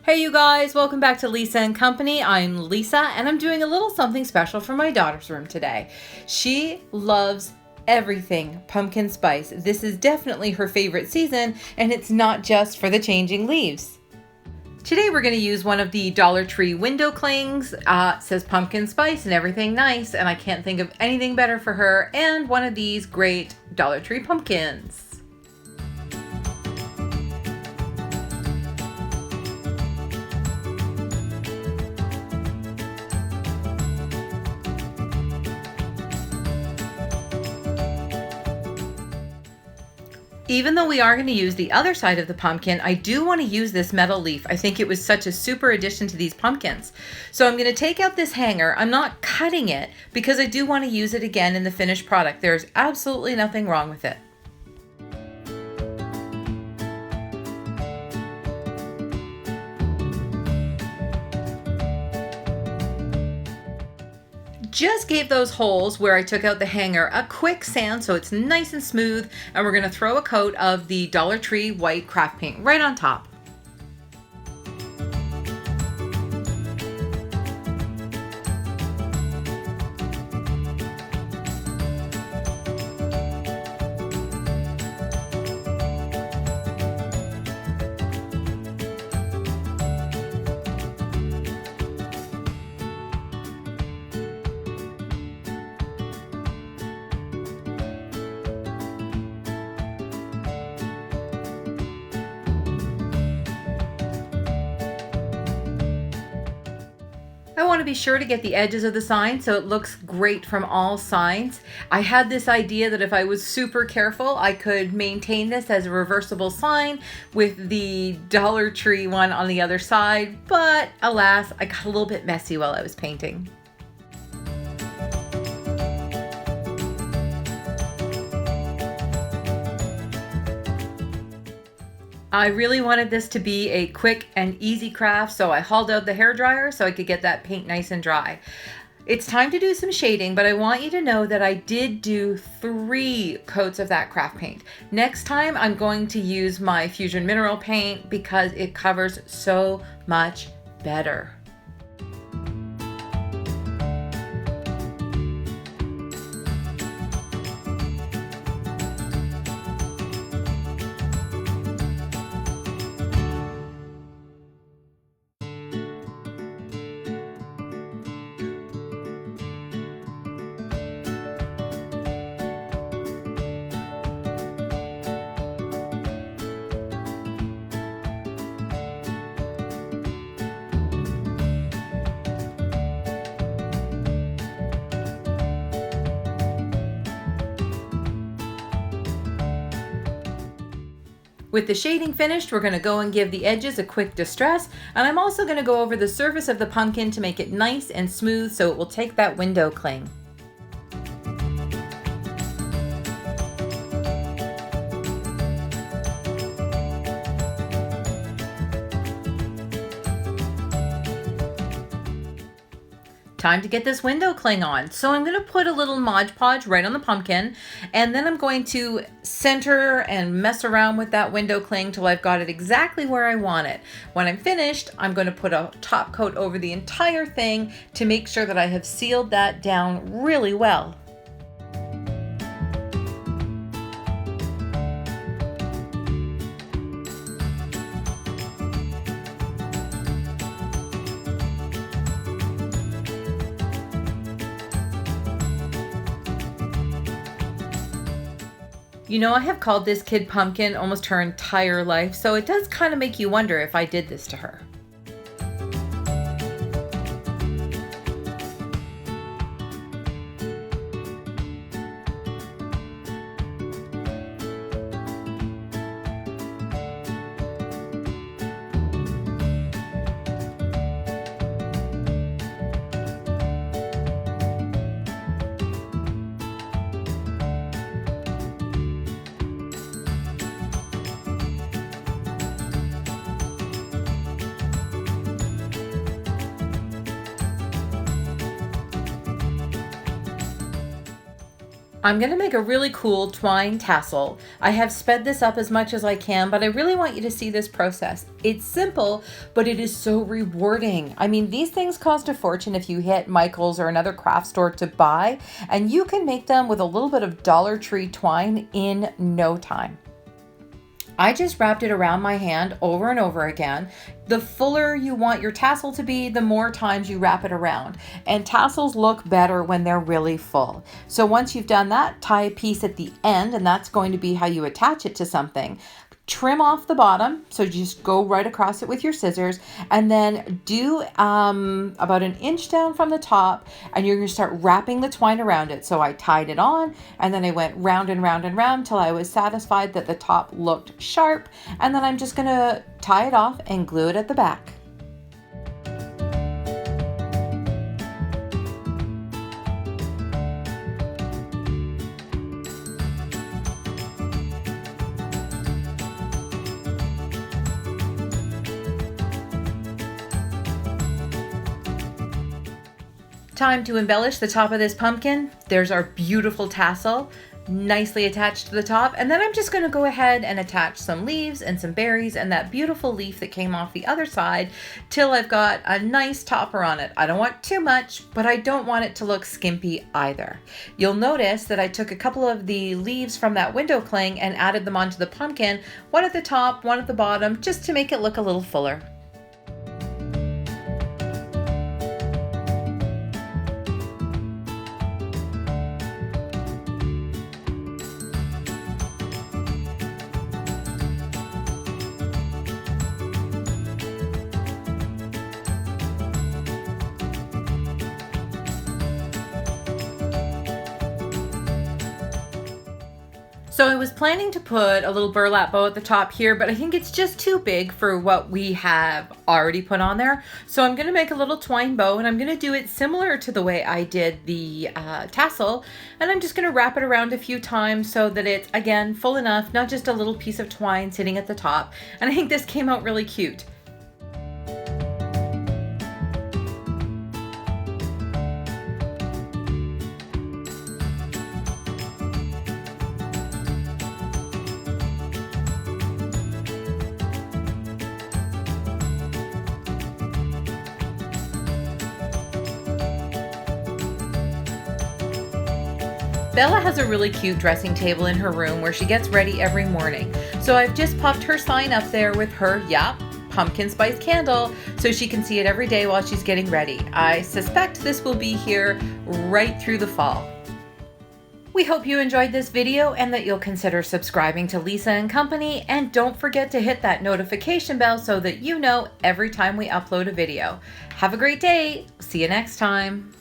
Hey you guys, welcome back to Lisa and Company. I'm Lisa and I'm doing a little something special for my daughter's room today. She loves everything pumpkin spice. This is definitely her favorite season, and it's not just for the changing leaves. Today we're going to use one of the Dollar Tree window clings. It says pumpkin spice and everything nice, and I can't think of anything better for her, and one of these great Dollar Tree pumpkins. Even though we are going to use the other side of the pumpkin, I do want to use this metal leaf. I think it was such a super addition to these pumpkins. So I'm going to take out this hanger. I'm not cutting it because I do want to use it again in the finished product. There's absolutely nothing wrong with it. Just gave those holes where I took out the hanger a quick sand so it's nice and smooth, and we're going to throw a coat of the Dollar Tree white craft paint right on top. I want to be sure to get the edges of the sign so it looks great from all sides. I had this idea that if I was super careful, I could maintain this as a reversible sign with the Dollar Tree one on the other side, but alas, I got a little bit messy while I was painting. I really wanted this to be a quick and easy craft, so I hauled out the hairdryer so I could get that paint nice and dry. It's time to do some shading, but I want you to know that I did do 3 coats of that craft paint. Next time I'm going to use my Fusion Mineral paint because it covers so much better. With the shading finished, we're going to go and give the edges a quick distress, and I'm also going to go over the surface of the pumpkin to make it nice and smooth so it will take that window cling. Time to get this window cling on. So I'm going to put a little Mod Podge right on the pumpkin, and then I'm going to center and mess around with that window cling till I've got it exactly where I want it. When I'm finished, I'm going to put a top coat over the entire thing to make sure that I have sealed that down really well. You know, I have called this kid Pumpkin almost her entire life, so it does kind of make you wonder if I did this to her. I'm going to make a really cool twine tassel. I have sped this up as much as I can, but I really want you to see this process. It's simple, but it is so rewarding. I mean, these things cost a fortune if you hit Michael's or another craft store to buy, and you can make them with a little bit of Dollar Tree twine in no time. I just wrapped it around my hand over and over again. The fuller you want your tassel to be, the more times you wrap it around. And tassels look better when they're really full. So once you've done that, tie a piece at the end, and that's going to be how you attach it to something. Trim off the bottom, so just go right across it with your scissors, and then do about an inch down from the top, and you're going to start wrapping the twine around it. So I tied it on, and then I went round and round and round till I was satisfied that the top looked sharp, and then I'm just going to tie it off and glue it at the back. Time to embellish the top of this pumpkin. There's our beautiful tassel, nicely attached to the top. And then I'm just going to go ahead and attach some leaves and some berries and that beautiful leaf that came off the other side till I've got a nice topper on it. I don't want too much, but I don't want it to look skimpy either. You'll notice that I took a couple of the leaves from that window cling and added them onto the pumpkin, one at the top, one at the bottom, just to make it look a little fuller. So I was planning to put a little burlap bow at the top here, but I think it's just too big for what we have already put on there. So I'm going to make a little twine bow, and I'm going to do it similar to the way I did the tassel. And I'm just going to wrap it around a few times so that it's, again, full enough, not just a little piece of twine sitting at the top. And I think this came out really cute. Bella has a really cute dressing table in her room where she gets ready every morning. So I've just popped her sign up there with her, pumpkin spice candle so she can see it every day while she's getting ready. I suspect this will be here right through the fall. We hope you enjoyed this video and that you'll consider subscribing to Lisa & Company, and don't forget to hit that notification bell so that you know every time we upload a video. Have a great day. See you next time.